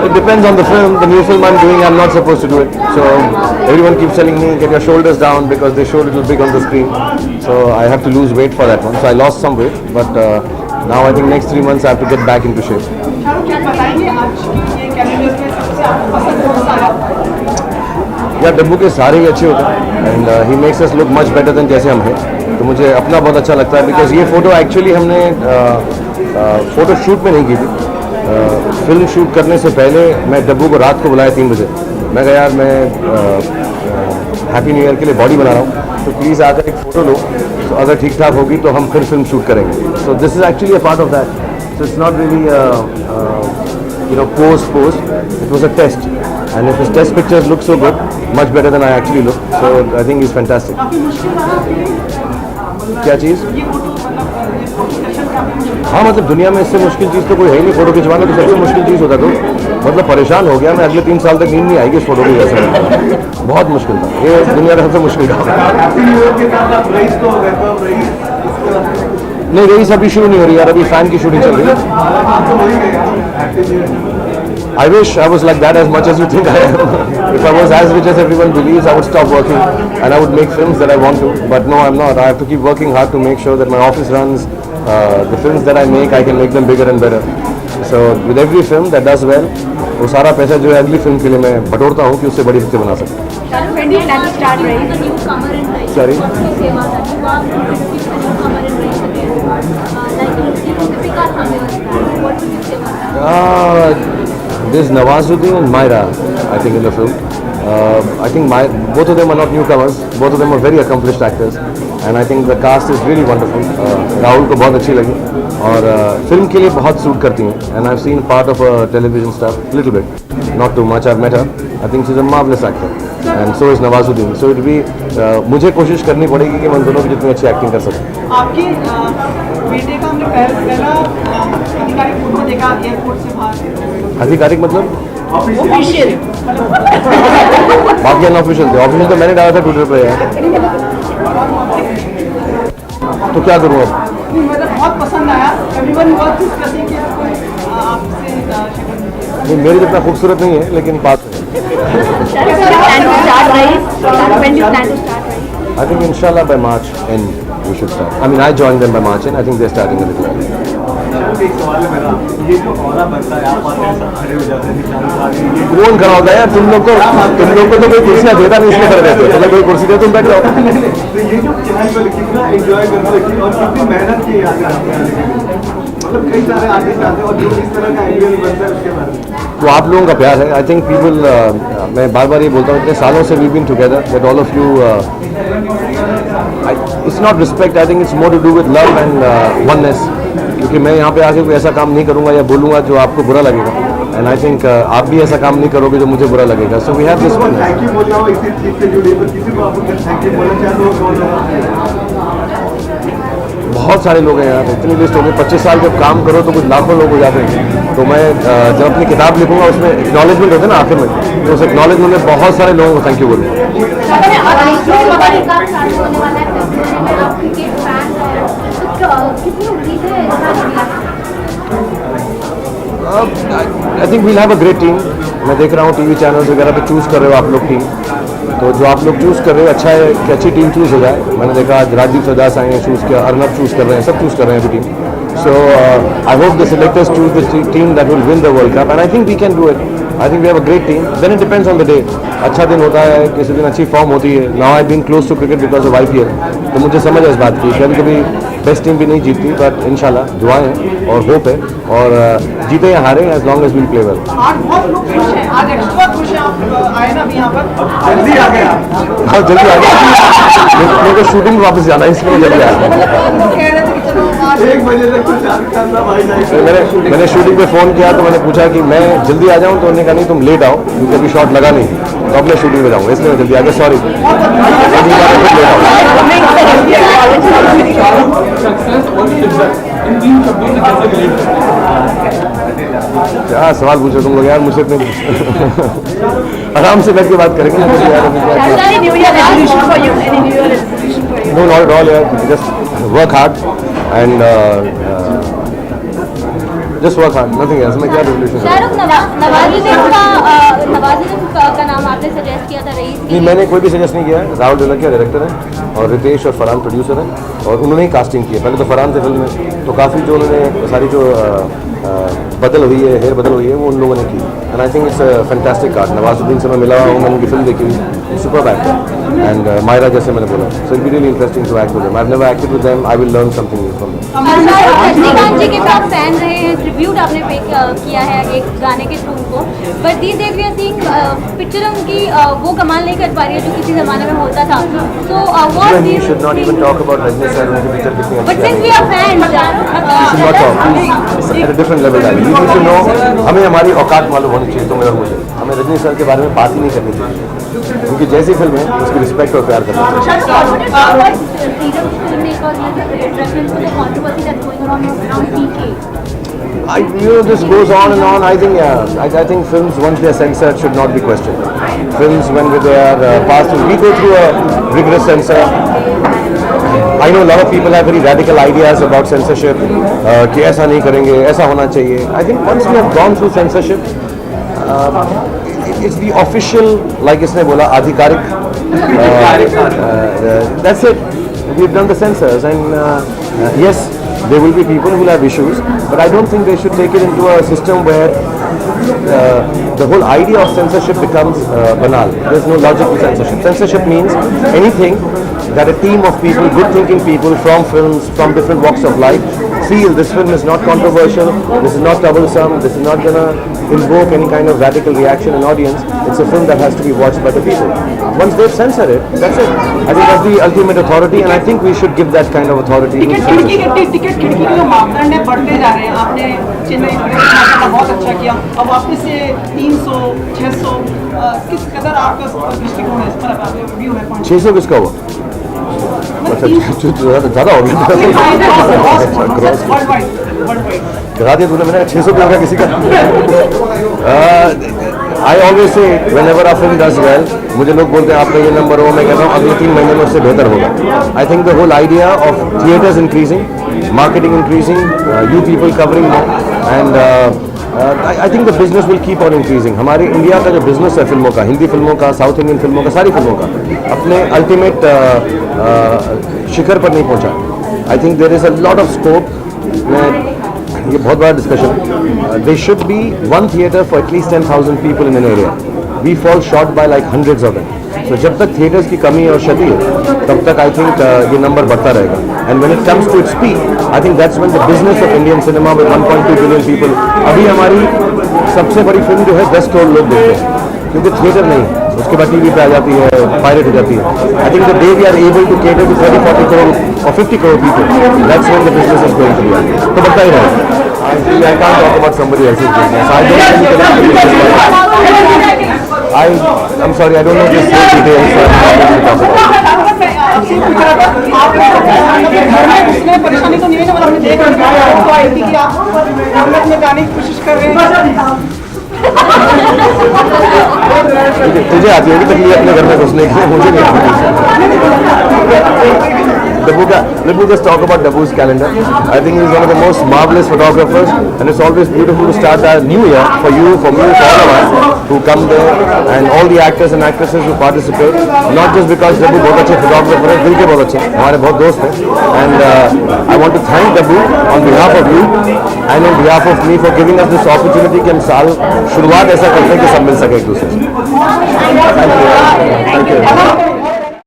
It depends on the film. The new film I'm doing, I'm not supposed to do it. So everyone keeps telling me, get your shoulders down because they showed it little big on the screen. So I have to lose weight for that one. So I lost some weight, but now I think next 3 months I have to get back into shape. यार डब्बू के सारे ही अच्छे होते हैं and he makes us look much better than जैसे हम हैं. तो मुझे अपना बहुत अच्छा लगता है बिकॉज ये फ़ोटो एक्चुअली हमने फ़ोटो शूट में नहीं की थी. फिल्म शूट करने से पहले मैं डब्बू को रात को बुलाया 3 बजे. मैं कहा यार मैं हैप्पी न्यू ईयर के लिए बॉडी बना रहा हूँ तो प्लीज़ आकर एक फ़ोटो लो. तो अगर ठीक ठाक होगी तो हम फिर फिल्म शूट करेंगे. So this is actually a part of that. So it's not really post. It was a test, and if his test pictures look so good, much better than I actually look. So I think he's fantastic. क्या चीज़? हाँ मतलब दुनिया में इससे मुश्किल चीज़ तो कोई है ही नहीं. फोटो खिंचवाना तो सबसे मुश्किल चीज़ होता. तो मतलब परेशान हो गया मैं. अगले 3 साल तक नींद नहीं आएगी इस फोटो की वजह से. बहुत मुश्किल था ये. दुनिया का सबसे मुश्किल काम. नहीं रही अभी शुरू नहीं हो रही यार. अभी फैन की शूटिंग चल रही है. I wish I was like that as much as you think I am. If I was as rich as everyone believes, I would stop working and I would make films that I want to. But no, I'm not. I have to keep working hard to make sure that my office runs. The films that I make, I can make them bigger and better. So with every film that does well, वो सारा पैसा जो है अगली film के लिए मैं बटोरता हूँ कि उससे बड़ी पिक्चर बना सकूँ. Sorry. There's Nawazuddin and Myra, I think, in the film. I think both of them are not newcomers. Both of them are very accomplished actors, and I think the cast is really wonderful. Rahul को बहुत अच्छी लगी और film के लिए बहुत suit करती हैं. And I've seen part of her television stuff, little bit, not too much. I've met her. I think she's a marvelous actor, and so is Nawazuddin. So it'll be मुझे कोशिश करनी पड़ेगी कि मैं दोनों की जितनी अच्छी एक्टिंग कर सकूं. आपके बेटे का हमने पहला आधिकारिक फोटो देखा एयरपोर्ट से बाहर. आधिकारिक मतलब ऑफिशियल. बाकी अनऑफिशियल थे. ऑफिशियल तो मैंने डाला था ट्विटर पे यार. तो क्या करूँ अब. मुझे बहुत पसंद आया. एवरीवन वाज डिस्कसिंग कि आपसे नहीं मेरी जितना खूबसूरत नहीं है लेकिन बात है. I think inshallah by March end we should start. I mean I joined them by March end. I think they're starting a little early. कौन खड़ा होता है यार. तुम लोग को तो कोई कुर्सियाँ देता नहीं इसलिए खड़े रहते हो. चलो कोई कुर्सी दे तुम बैठ जाओ. कई सारे आर्टिस्ट आते हैं और जो इस तरह का आइडियल बनता है उसके बारे में. तो आप लोगों का प्यार है. आई थिंक पीपल मैं बार बार ये बोलता हूँ इतने सालों से we been together that all of you. It's not respect. I think it's more to do with love and oneness. क्योंकि मैं यहाँ पे आके कोई ऐसा काम नहीं करूँगा या बोलूँगा जो आपको बुरा लगेगा. एंड आई थिंक आप भी ऐसा काम नहीं करोगे जो मुझे बुरा लगेगा. So we have this one. बहुत सारे लोग हैं यार. इतनी लिस्ट हो गई. 25 साल जब काम करो तो कुछ लाखों लोग हो जाते हैं. तो मैं जब अपनी किताब लिखूंगा उसमें एक्नॉलेजमेंट होता है ना आखिर में. तो उस एक्नॉलेजमेंट में बहुत सारे लोगों को थैंक यू बोलूँगा. I think we'll have a great team. मैं देख रहा हूँ टीवी चैनल्स वगैरह पे चूज़ कर रहे हो आप लोग टीम. तो जो आप लोग चूज़ कर रहे हो अच्छा है कि अच्छी टीम चूज़ हो जाए. मैंने देखा आज राजीव सरदास आए हैं चूज़ किया. अर्नब चूज़ कर रहे हैं. सब चूज़ कर रहे हैं अभी team. So I hope the selectors choose the team that will win the world cup. And I think we can do it. I think we have a great team. Then it depends on the day. अच्छा दिन होता है किसी दिन अच्छी form होती है. Now I been close to cricket because of IPL. तो मुझे समझ है इस बात की. कभी कभी बेस्ट टीम भी नहीं जीतती बट इंशाल्लाह दुआएं हैं और होप है. और जीते या हारे as long as will play well. आज बहुत लोग खुश हैं. आज एक्स्ट्रा खुश हैं. आप आए ना अभी यहाँ पर. जल्दी आ गए आप. हाँ जल्दी आ गया. मेरे को शूटिंग में वापस जाना है इसलिए जल्दी आ गया. मैंने शूटिंग पे फ़ोन किया तो मैंने पूछा कि मैं जल्दी आ जाऊँ. तो उन्होंने कहा नहीं तुम लेट आओ क्योंकि अभी शॉट लगा नहीं. तो अब मैं शूटिंग में जाऊँगा इसलिए मैं जल्दी आ गया. सॉरी. क्या सवाल पूछो तुम लोग यार मुझसे इतने. आराम से बैठ के बात करेंगे ना. नो नॉट एट ऑल यार. Just work hard and just work hard, nothing else. मैं क्या रेवोल्यूशन शाहरुख नवाजुद्दीन का नाम आपने सजेस्ट किया था रईस के नहीं, मैंने कोई भी सजेस्ट नहीं किया है। राहुल ढोलकिया डायरेक्टर है और रितेश और फरहान प्रोड्यूसर हैं और उन्होंने ही कास्टिंग की है। पहले तो फरहान थे फिल्म में, तो काफ़ी जो उन्होंने सारी जो बदल हुई है, हेयर बदल हुई है, वो उन लोगों ने की। And I think it's fantastic card. Nawazuddin से मैं मिला हूँ, मैंने उनकी फिल्म देखी हुई, सुपर एक्टर। एंड मायरा जैसे मैंने बोला, so it be really interesting to act with them. I have never acted with them, I will learn something new from them. Shahrukh Rajinikanth ji के भी आप फैन रहे हैं, ट्रिब्यूट आपने पे किया है एक गाने के थ्रू को, but these days we are seeing picture उनकी वो कमाल नहीं कर पा रही है जो किसी जमाने में होता था। So what You should not even talk about Rajni sir उनकी पिक्चर कितनी बट अच्छी है। Since we are fans You should not talk, please. At a different level, darling. You need to know, हमें हमारी औकात मालूम होनी चाहिए तुम्हें और मुझे। हमें रजनी सर के बारे में बात ही नहीं करनी चाहिए। उनकी जैसी फिल्म है उसकी रिस्पेक्ट और प्यार करना चाहिए। This goes on and on. I think, yeah, I think films, once they are censored, should not be questioned. Films, when they are passed through, we go through a rigorous censor. I know a lot of people have very radical ideas about censorship, कि ऐसा नहीं करेंगे, ऐसा होना चाहिए. I think once we have gone through censorship, it's the official, like इसने बोला, आधिकारिक. That's it. We've done the censors, and yes, there will be people who will have issues, but I don't think they should take it into a system where the whole idea of censorship becomes banal. There's no logic to censorship. Censorship means anything that a team of people, good thinking people from films, from different walks of life, feel this film is not controversial, this is not troublesome, this is not going to invoke any kind of radical reaction in audience. It's a film that has to be watched by the people. Once they've censored it, that's it. I think that's the ultimate authority, and I think we should give that kind of authority to censorship. Ticket खिड़की के जो मापदंड है बढ़ते जा रहे हैं। आपने चेन्नई का बहुत अच्छा किया, अब वापस से 300, 600, किस कदर आपका दृष्टिकोण है इस पर, आपका व्यू है? 600 किसका हुआ? अच्छा, ज़्यादा हो गया। गिरा दिया तूने, मैंने 600 पे हो गया किसी का। I always say whenever a film does well, मुझे लोग बोलते हैं आपका ये नंबर हो, मैं कहता हूँ अगले 3 महीने में उससे बेहतर होगा। I think the whole idea of theatres increasing, marketing increasing, you people covering more, and I think the business will keep on increasing. हमारे इंडिया का जो बिजनेस है फिल्मों का, हिंदी फिल्मों का, साउथ इंडियन फिल्मों का, सारी फिल्मों का अपने अल्टीमेट शिखर पर नहीं पहुंचा। I think there is a lot of scope. ये बहुत बड़ा discussion. They should be one theatre for at least 10,000 people in an area. We fall short by like hundreds of them. तो जब तक थिएटर्स की कमी और क्षति है तब तक आई थिंक ये नंबर बढ़ता रहेगा। And when it comes to its peak, I think that's when the business of Indian cinema with 1.2 billion people, अभी हमारी सबसे बड़ी फिल्म जो है 10 करोड़ लोग देखते हैं क्योंकि थिएटर नहीं, उसके बाद टीवी पे आ जाती है, पायरेट हो जाती है। I think the day we are able to cater to 30-40 crore और 50 crore people, that's when the business is going to be. तो बढ़ता ही रहेगा। I can't talk about somebody else's business. I don't think I'm sorry, I don't know this details, so I'm not going to talk about it. परेशानी तो नहीं है, हमने देख आई थी कि आप में गाने की कोशिश कर रहे हैं। तुझे आती होगी तकलीफ अपने घर में घुसने के लिए, मुझे नहीं आती। Let me just talk about Dabu's calendar. I think he's one of the most marvelous photographers, and it's always beautiful to start our new year for you, for me, for all of us who come there, and all the actors and actresses who participate. Not just because Dabu बहुत अच्छे photographer है, दिल के बहुत अच्छे, हमारे बहुत दोस्त हैं, and I want to thank Dabu on behalf of you and on behalf of me for giving us this opportunity कि हम साल शुरुआत ऐसा करते हैं कि सब मिल सके एक दूसरे से। Thank you.